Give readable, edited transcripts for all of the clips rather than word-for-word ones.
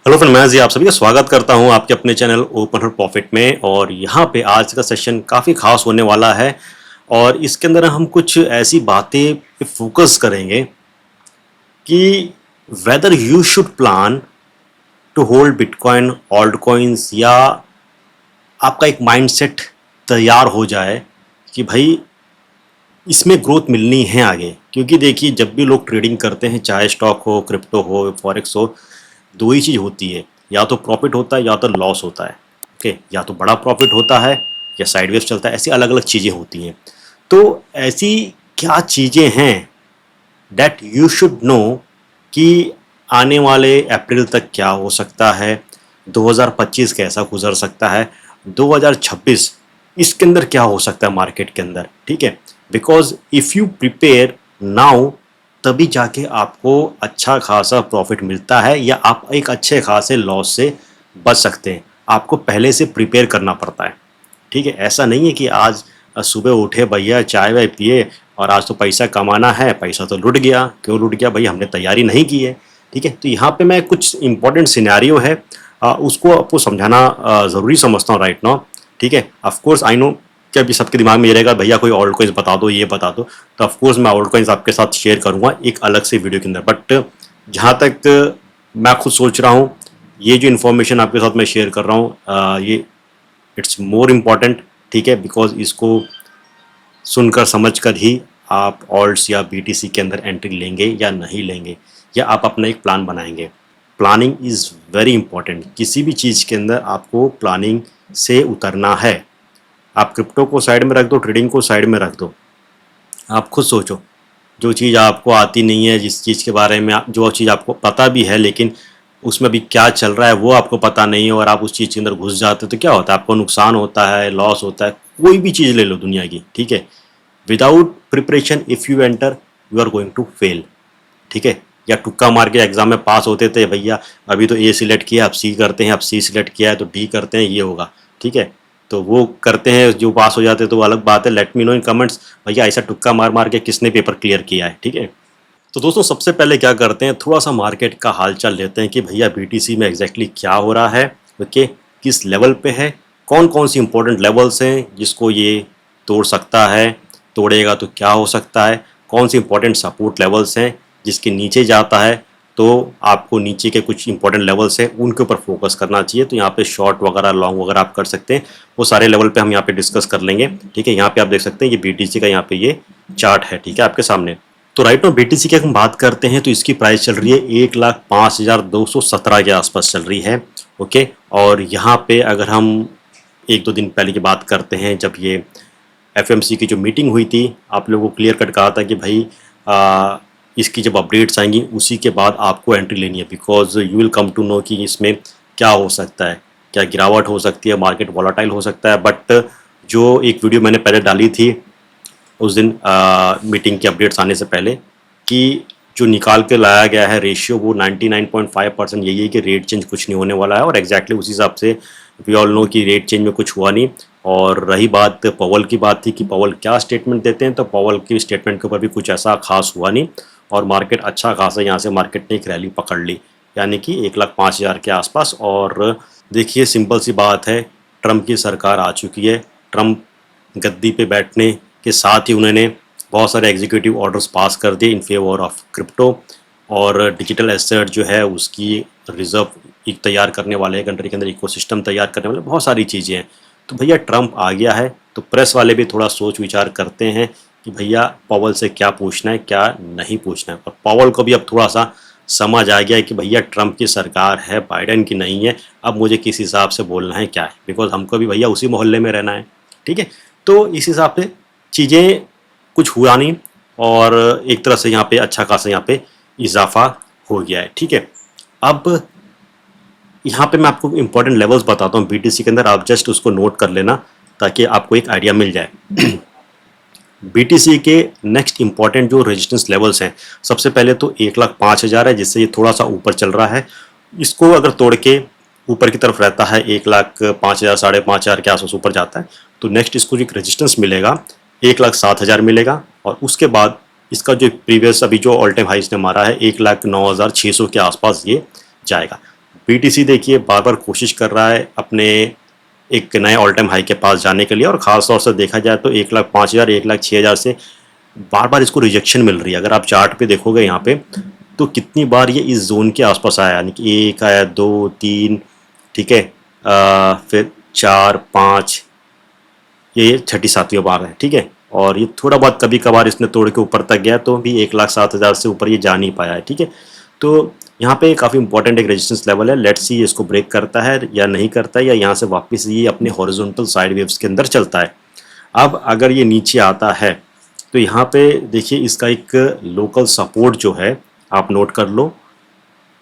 Hello friend, मैं जी आप सभी का स्वागत करता हूं आपके अपने चैनल ओपन हर प्रॉफिट में। और यहां पे आज का सेशन काफ़ी खास होने वाला है और इसके अंदर हम कुछ ऐसी बातें पे फोकस करेंगे कि whether you should plan to hold bitcoin, altcoins, या आपका एक माइंडसेट तैयार हो जाए कि भाई इसमें ग्रोथ मिलनी है आगे। क्योंकि देखिए, जब भी लोग ट्रेडिंग करते हैं, चाहे स्टॉक हो, क्रिप्टो हो, फॉरेक्स हो, दो ही चीज़ होती है, या तो प्रॉफिट होता है या तो लॉस होता है। ओके, या तो बड़ा प्रॉफिट होता है या साइडवेज चलता है। ऐसी अलग अलग चीज़ें होती हैं। तो ऐसी क्या चीज़ें हैं दैट यू शुड नो कि आने वाले अप्रैल तक क्या हो सकता है, 2025 कैसा गुजर सकता है, 2026 इसके अंदर क्या हो सकता है मार्केट के अंदर। ठीक है, because if you prepare now तभी जाके आपको अच्छा खासा प्रॉफिट मिलता है या आप एक अच्छे खासे लॉस से बच सकते हैं। आपको पहले से प्रिपेयर करना पड़ता है। ठीक है, ऐसा नहीं है कि आज सुबह उठे भैया, चाय वाय पिए और आज तो पैसा कमाना है, पैसा तो लुट गया। क्यों लुट गया भाई? हमने तैयारी नहीं की है। ठीक है, तो यहाँ पे मैं कुछ इंपॉर्टेंट सिनेरियो है, उसको आपको समझाना ज़रूरी समझता हूँ राइट नाउ। ठीक है, ऑफ कोर्स आई नो कि अभी सबके दिमाग में ये रहेगा, भैया कोई ऑल्ट कॉइन्स बता दो, ये बता दो। तो ऑफ कोर्स मैं ऑल्ट कॉइन्स आपके साथ शेयर करूँगा एक अलग से वीडियो के अंदर। बट जहाँ तक मैं खुद सोच रहा हूँ, ये जो इन्फॉर्मेशन आपके साथ मैं शेयर कर रहा हूँ, ये इट्स मोर इम्पॉर्टेंट। ठीक है, बिकॉज इसको सुनकर समझकर ही आप ऑल्ट्स या बीटीसी के अंदर एंट्री लेंगे या नहीं लेंगे, या आप अपना एक प्लान बनाएंगे। Planning is very important. किसी भी चीज़ के अंदर आपको प्लानिंग से उतरना है। आप क्रिप्टो को साइड में रख दो, ट्रेडिंग को साइड में रख दो। आप खुद सोचो, जो चीज़ आपको आती नहीं है, जिस चीज़ के बारे में जो चीज़ आपको पता भी है लेकिन उसमें भी क्या चल रहा है वो आपको पता नहीं है, और आप उस चीज़ के अंदर घुस जाते हो तो क्या होता है? आपको नुकसान होता है, लॉस होता है। कोई भी चीज़ ले लो दुनिया की, ठीक है, without preparation if you enter you are going to fail. ठीक है, या तुक्का मार के एग्जाम में पास होते थे, भैया अभी तो ए सिलेक्ट किया, अब सी करते हैं, अब सी सिलेक्ट किया है तो डी करते हैं, ये होगा। ठीक है, तो वो करते हैं, जो पास हो जाते हैं तो वो अलग बात है। लेट मी नो इन कमेंट्स, भैया ऐसा तुक्का मार मार के किसने पेपर क्लियर किया है। ठीक है, तो दोस्तों सबसे पहले क्या करते हैं, थोड़ा सा मार्केट का हालचाल लेते हैं कि भैया बीटीसी में एग्जैक्टली क्या हो रहा है। ओके, किस लेवल पे है, कौन कौन सी इंपॉर्टेंट लेवल्स हैं जिसको ये तोड़ सकता है, तोड़ेगा तो क्या हो सकता है, कौन सी इंपॉर्टेंट सपोर्ट लेवल्स हैं जिसके नीचे जाता है तो आपको नीचे के कुछ इंपॉर्टेंट लेवल्स हैं उनके ऊपर फोकस करना चाहिए। तो यहाँ पे शॉर्ट वगैरह, लॉन्ग वगैरह आप कर सकते हैं। वो सारे लेवल पे हम यहाँ पे डिस्कस कर लेंगे। ठीक है, यहाँ पे आप देख सकते हैं ये बीटीसी का यहाँ पे ये चार्ट है। ठीक है, आपके सामने। तो राइट नाउ बीटीसी की हम बात करते हैं तो इसकी प्राइस चल रही है 1,05,217 के आसपास चल रही है। ओके, और यहाँ पे अगर हम एक दो दिन पहले की बात करते हैं, जब ये एफएमसी की जो मीटिंग हुई थी, आप लोगों को क्लियर कट कहा था कि भाई इसकी जब अपडेट्स आएंगी उसी के बाद आपको एंट्री लेनी है, because you will come to know कि इसमें क्या हो सकता है, क्या गिरावट हो सकती है, मार्केट वॉलाटाइल हो सकता है। बट जो एक वीडियो मैंने पहले डाली थी उस दिन मीटिंग के अपडेट्स आने से पहले, कि जो निकाल के लाया गया है रेशियो वो 99.5% यही है कि रेट चेंज कुछ नहीं होने वाला है। और एग्जैक्टली उसी हिसाब से वी ऑल नो कि रेट चेंज में कुछ हुआ नहीं। और रही बात पवल की, बात थी कि पवल क्या स्टेटमेंट देते हैं, तो पवल की स्टेटमेंट के ऊपर भी कुछ ऐसा खास हुआ नहीं और मार्केट अच्छा खासा यहाँ से मार्केट ने एक रैली पकड़ ली, यानी कि 1,05,000 के आसपास। और देखिए सिंपल सी बात है, ट्रम्प की सरकार आ चुकी है। ट्रम्प गद्दी पे बैठने के साथ ही उन्होंने बहुत सारे एग्जीक्यूटिव ऑर्डर्स पास कर दिए इन फेवर ऑफ क्रिप्टो, और डिजिटल एसेट जो है उसकी रिजर्व एक तैयार करने वाले हैं, कंट्री के अंदर इकोसिस्टम तैयार करने वाले, बहुत सारी चीज़ें हैं। तो भैया ट्रम्प आ गया है तो प्रेस वाले भी थोड़ा सोच विचार करते हैं कि भैया पॉवल से क्या पूछना है, क्या नहीं पूछना है। और पॉवल को भी अब थोड़ा सा समझ आ गया है कि भैया ट्रम्प की सरकार है, बाइडेन की नहीं है, अब मुझे किस हिसाब से बोलना है क्या है, बिकॉज हमको भी भैया उसी मोहल्ले में रहना है। ठीक है, तो इस हिसाब से चीज़ें कुछ हुआ नहीं और एक तरह से यहाँ पे अच्छा खासा यहाँ पे इजाफा हो गया है। ठीक है, अब यहाँ पे मैं आपको इंपॉर्टेंट लेवल्स बताता हूँ बीटीसी के अंदर, आप जस्ट उसको नोट कर लेना ताकि आपको एक आइडिया मिल जाए। बीटीसी के नेक्स्ट इंपॉर्टेंट जो रेजिस्टेंस लेवल्स हैं, सबसे पहले तो 1,05,000 है, जिससे ये थोड़ा सा ऊपर चल रहा है। इसको अगर तोड़ के ऊपर की तरफ रहता है 1,05,000, 5,500 के आसपास ऊपर जाता है, तो नेक्स्ट इसको जो एक रेजिस्टेंस मिलेगा 1,07,000 मिलेगा। और उसके बाद इसका जो प्रीवियस अभी जो ऑल टाइम हाई इसने मारा है 1,09,600 के आसपास ये जाएगा। बीटीसी देखिए बार बार कोशिश कर रहा है अपने एक नए ऑल टाइम हाई के पास जाने के लिए, और ख़ास तौर से देखा जाए तो 1,05,000 1,06,000 से बार बार इसको रिजेक्शन मिल रही है। अगर आप चार्ट पे देखोगे यहाँ पे तो कितनी बार ये इस जोन के आसपास आया, यानी कि एक आया, दो, तीन, ठीक है, फिर चार, पाँच, ये छठी सातवीं बार है, ठीक है। और ये थोड़ा बहुत कभी कभार इसने तोड़ के ऊपर तक गया तो भी 1,07,000 से ऊपर ये जा नहीं पाया है, ठीक है। तो यहाँ पे काफ़ी इंपॉर्टेंट एक रेजिस्टेंस लेवल है। लेट्स सी इसको ब्रेक करता है या नहीं करता है, या यहाँ से वापस ये अपने हॉरिजॉन्टल साइड वेव्स के अंदर चलता है। अब अगर ये नीचे आता है तो यहाँ पे देखिए इसका एक लोकल सपोर्ट जो है आप नोट कर लो,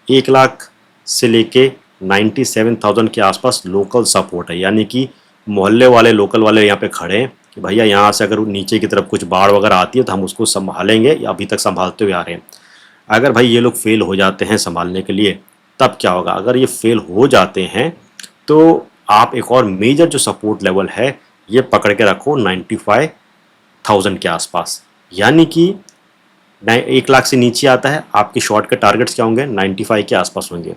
1,00,000 से लेके 97,000 के आसपास लोकल सपोर्ट है। यानी कि मोहल्ले वाले, लोकल वाले यहाँ पे खड़े हैं कि भैया यहाँ से अगर नीचे की तरफ कुछ बाढ़ वगैरह आती है तो हम उसको संभालेंगे, या अभी तक संभालते हुए आ रहे हैं। अगर भाई ये लोग फेल हो जाते हैं संभालने के लिए तब क्या होगा? अगर ये फेल हो जाते हैं तो आप एक और मेजर जो सपोर्ट लेवल है ये पकड़ के रखो 95,000 के आसपास। यानी कि 1,00,000 से नीचे आता है, आपके शॉर्ट के टारगेट्स क्या होंगे? 95 के आसपास होंगे।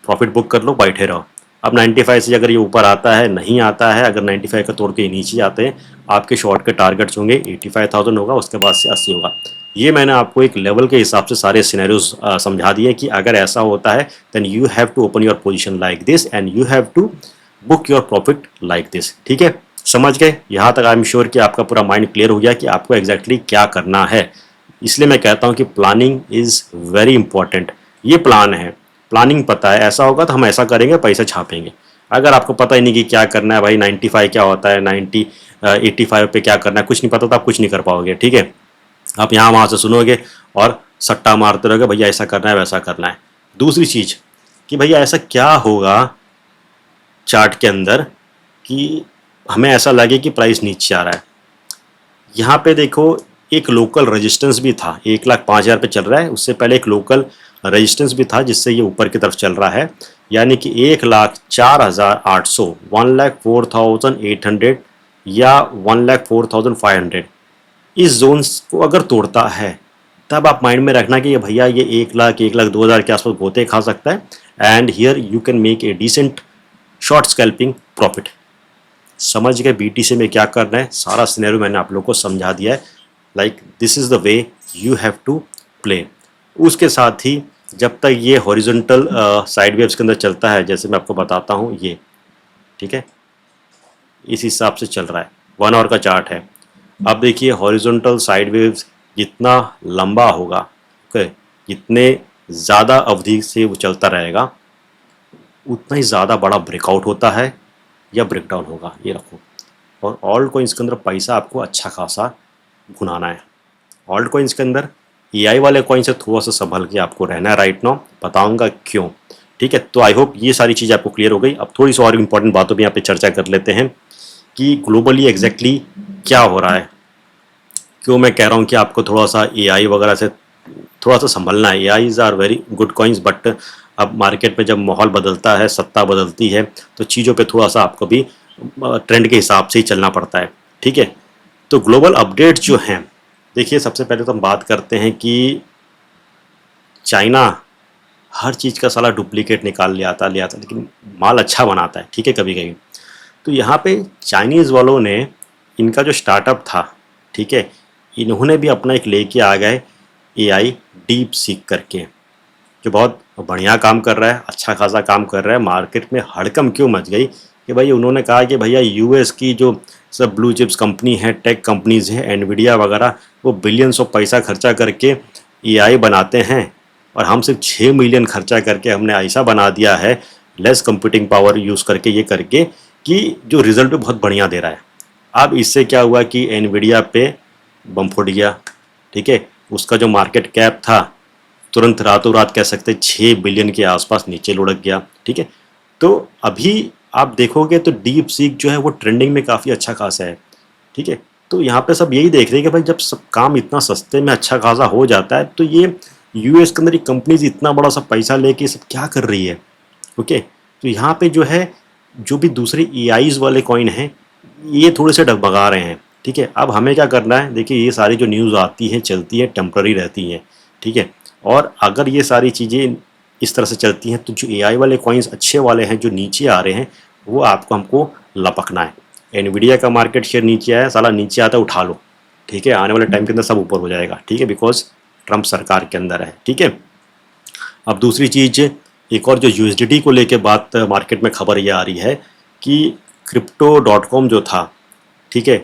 प्रॉफिट बुक कर लो, बैठे रहो। अब 95 से अगर ये ऊपर आता है, नहीं आता है, अगर 95 का तोड़ के नीचे आते हैं, आपके शॉर्ट के टारगेट्स होंगे 85,000 होगा, उसके बाद से 80 होगा। ये मैंने आपको एक लेवल के हिसाब से सारे सिनेरियोज समझा दिए कि अगर ऐसा होता है then you have to open your position like this and you have to book your profit like this, ठीक है। समझ गए? यहाँ तक आई एम श्योर कि आपका पूरा माइंड क्लियर हो गया कि आपको एग्जैक्टली क्या करना है। इसलिए मैं कहता हूँ कि प्लानिंग इज़ वेरी इंपॉर्टेंट। ये प्लान है, प्लानिंग पता है ऐसा होगा तो हम ऐसा करेंगे, पैसा छापेंगे। अगर आपको पता ही नहीं कि क्या करना है, भाई 95 क्या होता है, 85 पे क्या करना है, कुछ नहीं पता तो आप कुछ नहीं कर पाओगे, ठीक है। आप यहाँ वहाँ से सुनोगे और सट्टा मारते रहोगे, भैया ऐसा करना है, वैसा करना है। दूसरी चीज़ कि भैया ऐसा क्या होगा चार्ट के अंदर कि हमें ऐसा लगे कि प्राइस नीचे आ रहा है। यहाँ पे देखो एक लोकल रेजिस्टेंस भी था, 1,05,000 पे चल रहा है, उससे पहले एक लोकल रेजिस्टेंस भी था जिससे ये ऊपर की तरफ चल रहा है। यानी कि 1,04,800, 1,04,800 या 1,04,500 इस जोन्स को अगर तोड़ता है तब आप माइंड में रखना कि ये भैया ये 1,00,000 1,02,000 के आसपास गोते खा सकता है, and here you can make a decent short scalping profit. समझ गए बीटीसी में क्या करना है? सारा सिनेरियो मैंने आप लोग को समझा दिया है। Like this is the way you have to play. उसके साथ ही जब तक ये हॉरिजॉन्टल साइड वेव्स के अंदर चलता है, जैसे मैं आपको बताता हूँ ये, ठीक है, इस हिसाब से चल रहा है, 1 आवर का चार्ट है। अब देखिए हॉरिजॉन्टल साइड वेव्स जितना लंबा होगा, ओके, जितने ज़्यादा अवधि से वो चलता रहेगा उतना ही ज़्यादा बड़ा ब्रेकआउट होता है या ब्रेकडाउन होगा, ये रखो। और ऑल्ट कॉइन्स के अंदर पैसा आपको अच्छा खासा भुनाना है। ऑल्ट कॉइन्स के अंदर एआई वाले कॉइन से थोड़ा सा संभल के आपको रहना है राइट नाउ, बताऊंगा क्यों, ठीक है। तो आई होप ये सारी चीज़ आपको क्लियर हो गई। अब थोड़ी सी और इंपॉर्टेंट बातों पर यहाँ पे चर्चा कर लेते हैं कि ग्लोबली एग्जैक्टली क्या हो रहा है। क्यों मैं कह रहा हूँ कि आपको थोड़ा सा एआई वगैरह से थोड़ा सा संभलना है। AIs are very good coins, but अब मार्केट में जब माहौल बदलता है, सत्ता बदलती है, तो चीज़ों पे थोड़ा सा आपको भी ट्रेंड के हिसाब से ही चलना पड़ता है, ठीक है। तो ग्लोबल अपडेट्स जो हैं, देखिए सबसे पहले तो हम बात करते हैं कि चाइना हर चीज़ का साला डुप्लीकेट निकाल ले आता, लेकिन माल अच्छा बनाता है, ठीक है, कभी कभी। तो यहाँ पे चाइनीज़ वालों ने इनका जो स्टार्टअप था, ठीक है, इन्होंने भी अपना एक लेके आ गए एआई डीप सीक करके, जो बहुत बढ़िया काम कर रहा है, अच्छा खासा काम कर रहा है। मार्केट में हड़कम क्यों मच गई कि भाई उन्होंने कहा कि भैया यूएस की जो सब ब्लू चिप्स कंपनी है, टेक कंपनीज हैं, एनवीडिया वगैरह, वो बिलियंस ऑफ पैसा खर्चा करके एआई बनाते हैं, और हम सिर्फ 6 मिलियन खर्चा करके हमने ऐसा बना दिया है लेस कंप्यूटिंग पावर यूज़ करके, ये करके, कि जो रिजल्ट भी बहुत बढ़िया दे रहा है। अब इससे क्या हुआ कि एनवीडिया पे बम फूट गया, ठीक है। उसका जो मार्केट कैप था तुरंत रातों रात कह सकते 6 बिलियन के आसपास नीचे लुढ़क गया, ठीक है। तो अभी आप देखोगे तो डीप सीक जो है वो ट्रेंडिंग में काफ़ी अच्छा खासा है, ठीक है। तो यहाँ पे सब यही देख रहे हैं कि भाई जब सब काम इतना सस्ते में अच्छा खासा हो जाता है तो ये यूएस के अंदर कंपनीज इतना बड़ा सा पैसा लेके सब क्या कर रही है, ओके। तो यहाँ पे जो है जो भी दूसरे एआईज वाले कॉइन हैं ये थोड़े से डगमगा रहे हैं, ठीक है। अब हमें क्या करना है? देखिए ये सारी जो न्यूज़ आती है चलती है, टेम्प्ररी रहती हैं, ठीक है। और अगर ये सारी चीज़ें इस तरह से चलती हैं। तो जो एआई वाले कॉइन्स अच्छे वाले हैं जो नीचे आ रहे हैं वो आपको हमको लपकना है। एनवीडिया का मार्केट शेयर नीचे आया, साला नीचे आता उठा लो, ठीक है। आने वाले टाइम के अंदर सब ऊपर हो जाएगा, ठीक है, बिकॉज ट्रंप सरकार के अंदर है, ठीक है। अब दूसरी चीज़, एक और जो यूएसडीटी को लेके बात मार्केट में खबर ये आ रही है कि crypto.com जो था, ठीक है,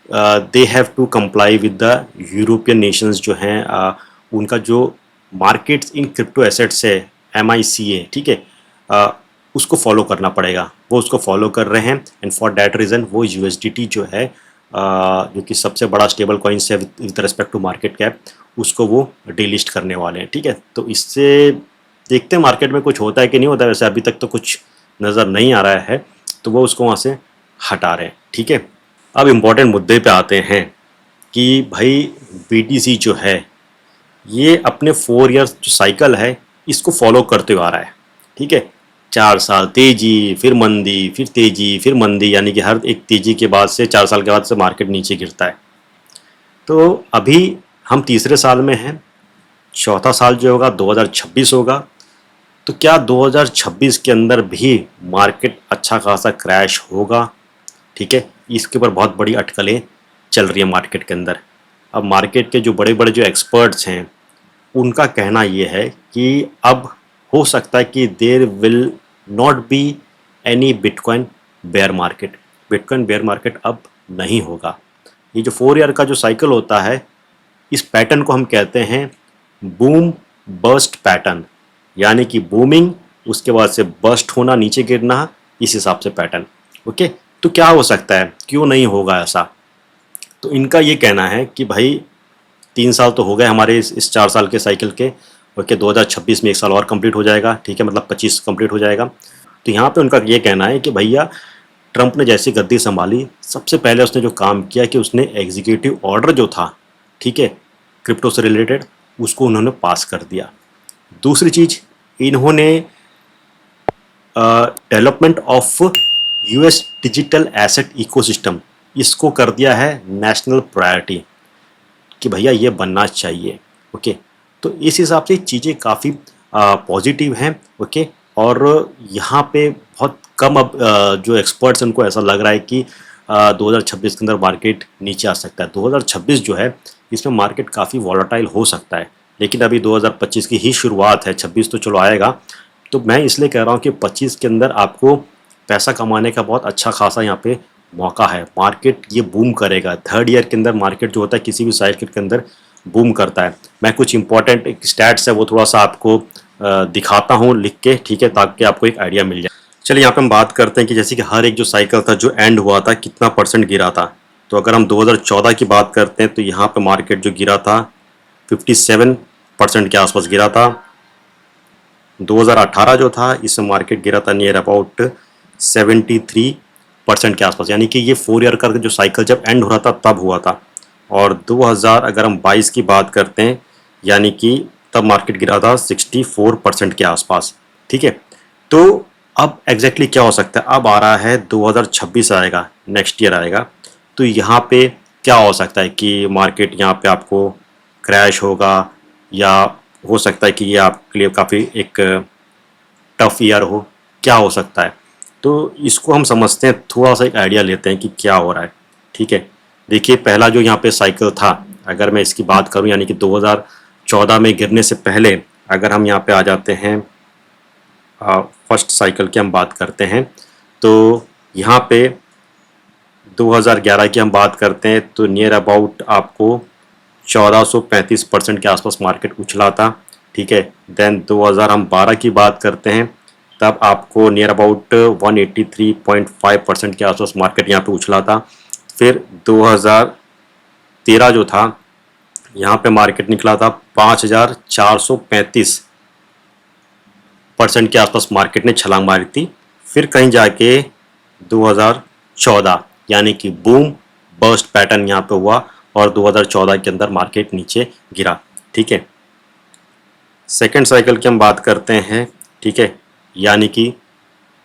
they have to comply with the European nations जो हैं, उनका जो मार्केट्स इन क्रिप्टो एसेट्स है MICA, ठीक है, उसको फॉलो करना पड़ेगा। वो उसको फॉलो कर रहे हैं एंड फॉर दैट रीज़न वो USDT जो है जो कि सबसे बड़ा स्टेबल कॉइन्स है with respect to market cap, उसको वो डिलिस्ट करने वाले हैं, ठीक है। तो इससे देखते हैं मार्केट में कुछ होता है कि नहीं होता है। वैसे अभी तक तो कुछ नज़र नहीं आ रहा है, तो वो उसको वहाँ से हटा रहे हैं, ठीक है। अब इम्पोर्टेंट मुद्दे पे आते हैं कि भाई BTC जो है ये अपने 4 ईयर्स जो साइकिल है इसको फॉलो करते हुए आ रहा है, ठीक है। 4 साल तेजी, फिर मंदी, फिर तेजी, फिर मंदी, यानी कि हर एक तेजी के बाद से 4 साल के बाद से मार्केट नीचे गिरता है। तो अभी हम तीसरे साल में हैं, चौथा साल जो होगा 2026 होगा। तो क्या 2026 के अंदर भी मार्केट अच्छा खासा क्रैश होगा, ठीक है। इसके ऊपर बहुत बड़ी अटकलें चल रही है मार्केट के अंदर। अब मार्केट के जो बड़े बड़े जो एक्सपर्ट्स हैं उनका कहना ये है कि अब हो सकता है कि there will not be any bitcoin bear market. Bitcoin bear market अब नहीं होगा। ये जो 4 ईयर का जो साइकिल होता है, इस पैटर्न को हम कहते हैं बूम बस्ट पैटर्न, यानी कि बूमिंग उसके बाद से बस्ट होना, नीचे गिरना, इस हिसाब से पैटर्न, ओके। तो क्या हो सकता है, क्यों नहीं होगा ऐसा? तो इनका ये कहना है कि भाई 3 साल तो हो गए हमारे इस 4 साल के साइकिल के, ओके। 2026 में 1 साल और कंप्लीट हो जाएगा, ठीक है, मतलब 25 कंप्लीट हो जाएगा। तो यहाँ पे उनका ये कहना है कि भैया ट्रंप ने जैसी गद्दी संभाली, सबसे पहले उसने जो काम किया कि उसने एग्जीक्यूटिव ऑर्डर जो था, ठीक है, क्रिप्टो से रिलेटेड, उसको उन्होंने पास कर दिया। दूसरी चीज़, इन्होंने development of US digital asset ecosystem, इसको कर दिया है नेशनल प्रायोरिटी कि भैया ये बनना चाहिए, ओके। तो इस हिसाब से चीज़ें काफ़ी पॉजिटिव हैं, ओके। और यहाँ पे बहुत कम अब जो एक्सपर्ट्स हैं उनको ऐसा लग रहा है कि 2026 के अंदर मार्केट नीचे आ सकता है। 2026 जो है इसमें मार्केट काफ़ी वॉलेटाइल हो सकता है, लेकिन अभी 2025 की ही शुरुआत है, 26 तो चलो आएगा। तो मैं इसलिए कह रहा हूँ कि 25 के अंदर आपको पैसा कमाने का बहुत अच्छा खासा यहाँ पे मौका है। मार्केट ये बूम करेगा। 3rd ईयर के अंदर मार्केट जो होता है किसी भी साइकिल के अंदर बूम करता है। मैं कुछ इंपॉर्टेंट स्टैट्स है वो थोड़ा सा आपको दिखाता हूँ लिख के, ठीक है, ताकि आपको एक आइडिया मिल जाए। चलिए यहाँ पे हम बात करते हैं कि जैसे कि हर एक जो साइकिल था जो एंड हुआ था कितना % गिरा था। तो अगर हम 2014 की बात करते हैं तो यहाँ पे मार्केट जो गिरा था 57% के आसपास गिरा था। 2018 जो था इसमें मार्केट गिरा था नियर अबाउट 73% के आसपास, यानी कि ये 4 ईयर का जो साइकिल जब एंड हो रहा था तब हुआ था। और 2000 अगर हम 22 की बात करते हैं यानी कि तब मार्केट गिरा था 64% के आसपास, ठीक है। तो अब एग्जैक्टली क्या हो सकता है, अब आ रहा है 2026 आएगा, नेक्स्ट ईयर आएगा। तो यहाँ पे क्या हो सकता है कि मार्केट यहाँ पे आपको क्रैश होगा, या हो सकता है कि ये आपके लिए काफ़ी एक टफ ईयर हो, क्या हो सकता है। तो इसको हम समझते हैं, थोड़ा सा एक आइडिया लेते हैं कि क्या हो रहा है, ठीक है। देखिए पहला जो यहाँ पे साइकिल था, अगर मैं इसकी बात करूँ यानी कि 2014 में गिरने से पहले अगर हम यहाँ पे आ जाते हैं, फर्स्ट साइकिल की हम बात करते हैं, तो यहाँ पे 2011 की हम बात करते हैं तो नियर अबाउट आपको 1435% के आसपास मार्केट उछला था, ठीक है। देन 2012 की बात करते हैं तब आपको नियर अबाउट 183.5% के आसपास मार्केट यहाँ पे उछला था। फिर 2013 जो था यहाँ पे मार्केट निकला था 5435% के आसपास मार्केट ने छलांग मारी थी। फिर कहीं जाके 2014 यानी कि बूम बर्स्ट पैटर्न यहाँ पे हुआ और 2014 के अंदर मार्केट नीचे गिरा, ठीक है। सेकेंड साइकिल की हम बात करते हैं, ठीक है, यानी कि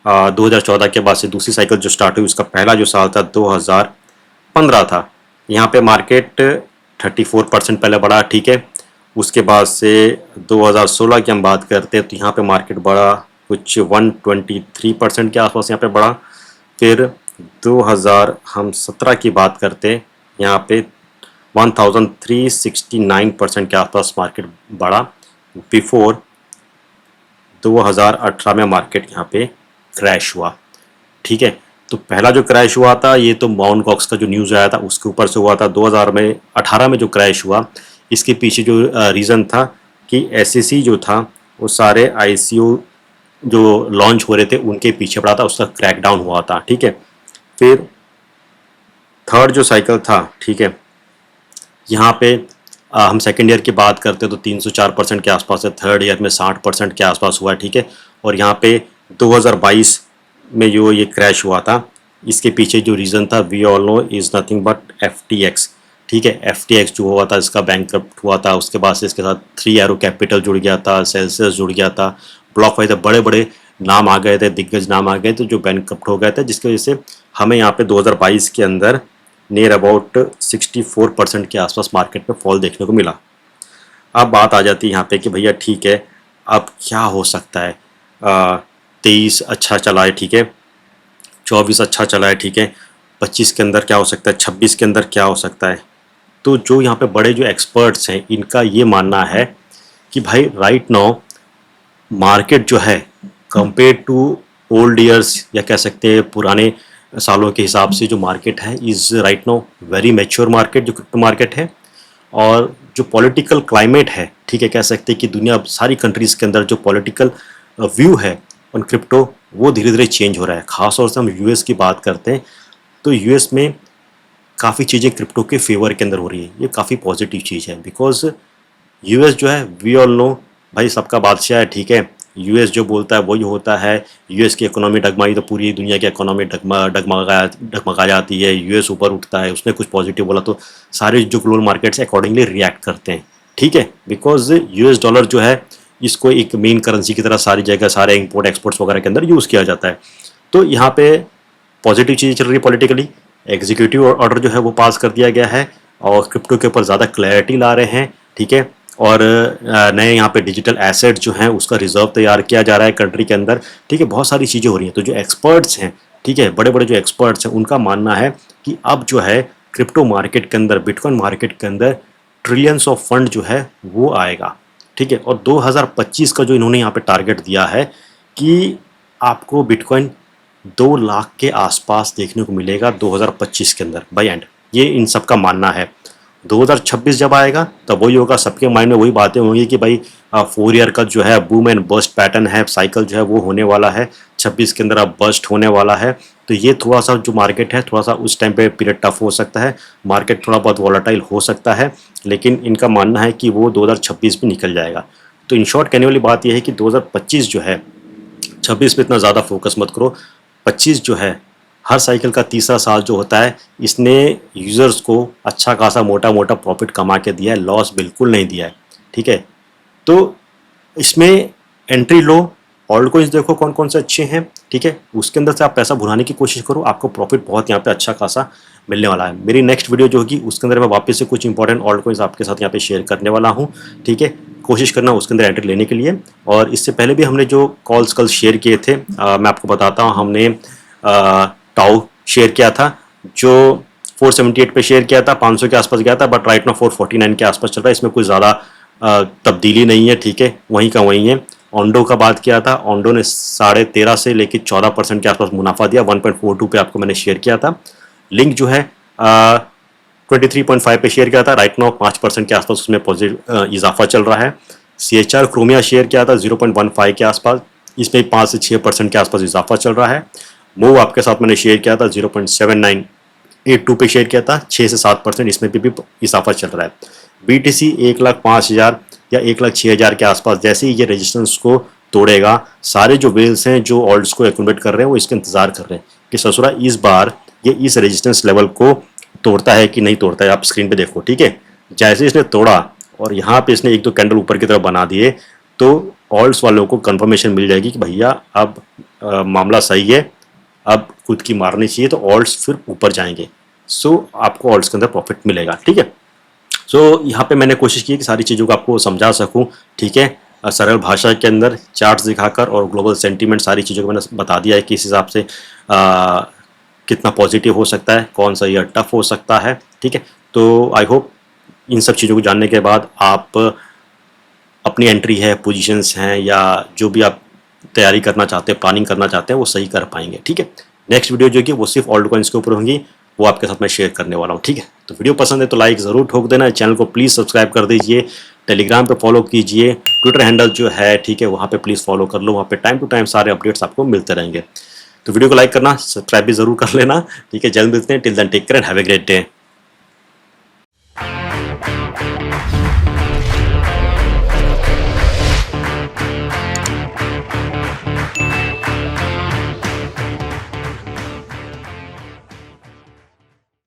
2014 के बाद से दूसरी साइकिल जो स्टार्ट हुई उसका पहला जो साल था 2015 था। यहाँ पे मार्केट 34% पहले बढ़ा, ठीक है। उसके बाद से 2016 की हम बात करते हैं तो यहाँ पे मार्केट बढ़ा कुछ 123% के आसपास यहाँ पे बढ़ा। फिर 2017 की बात करते हैं, यहाँ पे 1369% के आसपास मार्केट बढ़ा बिफोर 2018 में मार्केट यहाँ पे क्रैश हुआ। ठीक है, तो पहला जो क्रैश हुआ था ये तो माउंट कॉक्स का जो न्यूज़ आया था उसके ऊपर से हुआ था। 2018 में जो क्रैश हुआ इसके पीछे जो रीज़न था कि एसईसी जो था वो सारे आईसीयू जो लॉन्च हो रहे थे उनके पीछे पड़ा था, उसका क्रैकडाउन हुआ था। ठीक है, फिर थर्ड जो साइकिल था, ठीक है, यहाँ पे हम सेकेंड ईयर की बात करते हैं तो 304% के आसपास है, थर्ड ईयर में 60% के आसपास हुआ। ठीक है, और यहाँ पे 2022 में जो ये क्रैश हुआ था इसके पीछे जो रीज़न था we all know is nothing but FTX। ठीक है, FTX जो हुआ था इसका बैंकरप्ट हुआ था, उसके बाद से इसके साथ 3 एरो कैपिटल जुड़ गया था, सेल्सियस जुड़ गया था, ब्लॉक वाइज बड़े बड़े नाम आ गए थे, दिग्गज नाम आ गए थे जो बैंकरप्ट हो गए थे, जिसकी वजह से हमें यहाँ पे 2022 के अंदर नियर अबाउट 64% के आसपास मार्केट में फॉल देखने को मिला। अब बात आ जाती है यहाँ पे कि भैया ठीक है अब क्या हो सकता है। 23 अच्छा चला है, ठीक है, 24 अच्छा चला है, ठीक है, 25 के अंदर क्या हो सकता है, 26 के अंदर क्या हो सकता है। तो जो यहाँ पे बड़े जो एक्सपर्ट्स हैं इनका ये मानना है कि भाई राइट नाउ मार्केट जो है कंपेयर टू ओल्ड ईयर्स या कह सकते हैं पुराने सालों के हिसाब से जो मार्केट है is right now very mature market जो क्रिप्टो मार्केट है। और जो पॉलिटिकल क्लाइमेट है, ठीक है, कह सकते हैं कि दुनिया सारी कंट्रीज़ के अंदर जो पॉलिटिकल व्यू है ऑन क्रिप्टो वो धीरे धीरे चेंज हो रहा है। ख़ास तौर से हम यूएस की बात करते हैं तो यूएस में काफ़ी चीज़ें क्रिप्टो के फेवर के अंदर हो रही है, ये काफ़ी पॉजिटिव चीज़ है बिकॉज यूएस जो है वी ऑल नो भाई सबका बादशाह है। ठीक है, यूएस जो बोलता है वही होता है। यूएस की इकोनॉमी डगमगाई तो पूरी दुनिया की इकोनॉमी डगमगा जाती है। यूएस ऊपर उठता है, उसने कुछ पॉजिटिव बोला तो सारे जो ग्लोबल मार्केट्स अकॉर्डिंगली रिएक्ट करते हैं। ठीक है, बिकॉज यूएस डॉलर जो है इसको एक मेन करेंसी की तरह सारी जगह सारे इंपोर्ट एक्सपोर्ट्स वगैरह के अंदर यूज़ किया जाता है। तो यहाँ पे पॉजिटिव चीज़ें चल रही है पॉलिटिकली। एग्जीक्यूटिव ऑर्डर जो है वो पास कर दिया गया है और क्रिप्टो के ऊपर ज़्यादा क्लैरिटी ला रहे हैं। ठीक है, और नए यहाँ पे डिजिटल एसेट जो हैं उसका रिजर्व तैयार किया जा रहा है कंट्री के अंदर। ठीक है, बहुत सारी चीज़ें हो रही हैं। तो जो एक्सपर्ट्स हैं, ठीक है, बड़े बड़े जो एक्सपर्ट्स हैं उनका मानना है कि अब जो है क्रिप्टो मार्केट के अंदर, बिटकॉइन मार्केट के अंदर ट्रिलियंस ऑफ फंड जो है वो आएगा। ठीक है, और 2025 का जो इन्होंने यहाँ पे टारगेट दिया है कि आपको बिटकॉइन 2 लाख के आसपास देखने को मिलेगा 2025 के अंदर बाई एंड, ये इन सब का मानना है। 2026 जब आएगा तब वही होगा, सबके माइंड में वही बातें होंगी कि भाई 4 ईयर का जो है बूम एंड बस्ट पैटर्न है, साइकिल जो है वो होने वाला है, 26 के अंदर अब बस्ट होने वाला है। तो ये थोड़ा सा जो मार्केट है थोड़ा सा उस टाइम पे पीरियड टफ हो सकता है, मार्केट थोड़ा बहुत वॉलेटाइल हो सकता है, लेकिन इनका मानना है कि वो 2026 भी निकल जाएगा। तो इन शॉर्ट कहने वाली बात यह है कि 2025 जो है, 26 पे इतना ज़्यादा फोकस मत करो। 25 जो है हर साइकिल का तीसरा साल जो होता है इसने यूज़र्स को अच्छा खासा मोटा मोटा प्रॉफिट कमा के दिया है, लॉस बिल्कुल नहीं दिया है। ठीक है, तो इसमें एंट्री लो, ऑल्ट कॉइन्स देखो कौन कौन से अच्छे हैं। ठीक है, उसके अंदर से आप पैसा भुनाने की कोशिश करो, आपको प्रॉफिट बहुत यहाँ पे अच्छा खासा मिलने वाला है। मेरी नेक्स्ट वीडियो जो होगी उसके अंदर मैं वापस से कुछ इंपॉर्टेंट ऑल्ट कॉइन्स आपके साथ यहाँ पे शेयर करने वाला हूँ। ठीक है, कोशिश करना उसके अंदर एंट्री लेने के लिए। और इससे पहले भी हमने जो कॉल्स कल शेयर किए थे, मैं आपको बताता हूँ, हमने टाउ शेयर किया था जो 478 पे शेयर किया था, 500 के आसपास गया था, बट राइट नाउ 449 के आसपास चल रहा है। इसमें कोई ज़्यादा तब्दीली नहीं है। ठीक है, वहीं का वहीं है। ओंडो का बात किया था, ओंडो ने 13.5 से लेकर 14% के आसपास मुनाफा दिया, 1.42 पे आपको मैंने शेयर किया था। लिंक जो है 23.5 पे शेयर किया था, राइट नाउ 5% के आसपास उसमें पॉजिटिव इजाफा चल रहा है। CHR क्रोमिया शेयर किया था 0.15 के आसपास, इसमें 5 से 6% के आसपास इजाफा चल रहा है। मूव आपके साथ मैंने शेयर किया था 0.7982 पे शेयर किया था, 6 से 7% इसमें भी इजाफा चल रहा है। BTC 1,05,000 या 1,06,000 के आसपास जैसे ही ये रेजिस्टेंस को तोड़ेगा, सारे जो वेल्स हैं जो ऑल्ट्स को एक्यूमुलेट कर रहे हैं वो इसका इंतजार कर रहे हैं कि ससुरा इस बार ये इस रेजिस्टेंस लेवल को तोड़ता है कि नहीं तोड़ता है। आप स्क्रीन पे देखो। ठीक है, जैसे इसने तोड़ा और यहाँ पे इसने 1-2 कैंडल ऊपर की तरफ बना दिए तो ऑल्ट्स वालों को कंफर्मेशन मिल जाएगी कि भैया अब मामला सही है, अब खुद की मारनी चाहिए, तो ऑल्ट्स फिर ऊपर जाएंगे। सो आपको ऑल्ट्स के अंदर प्रॉफिट मिलेगा। ठीक है, सो यहाँ पे मैंने कोशिश की कि सारी चीज़ों को आपको समझा सकूँ, ठीक है, सरल भाषा के अंदर चार्ट्स दिखाकर, और ग्लोबल सेंटीमेंट सारी चीज़ों को मैंने बता दिया है कि इस हिसाब से कितना पॉजिटिव हो सकता है, कौन सा ईयर टफ हो सकता है, ठीक है। तो आई होप इन सब चीज़ों को जानने के बाद आप अपनी एंट्री है, पोजीशंस हैं, या जो भी आप तैयारी करना चाहते हैं, प्लानिंग करना चाहते हैं, वो सही कर पाएंगे, ठीक है। नेक्स्ट वीडियो जो कि वो सिर्फ ऑल्ट कॉइन्स के ऊपर होंगी, वो आपके साथ मैं शेयर करने वाला हूँ, ठीक है। तो वीडियो पसंद है तो लाइक ज़रूर ठोक देना, चैनल को प्लीज़ सब्सक्राइब कर दीजिए, टेलीग्राम पे फॉलो कीजिए, ट्विटर हैंडल जो है, ठीक है, वहाँ पे प्लीज़ फॉलो कर लो, वहाँ पे टाइम टू टाइम सारे अपडेट्स आपको मिलते रहेंगे। तो वीडियो को लाइक करना, सब्सक्राइब भी ज़रूर कर लेना, ठीक है। जल्द मिलते हैं, till then take care and have a great day.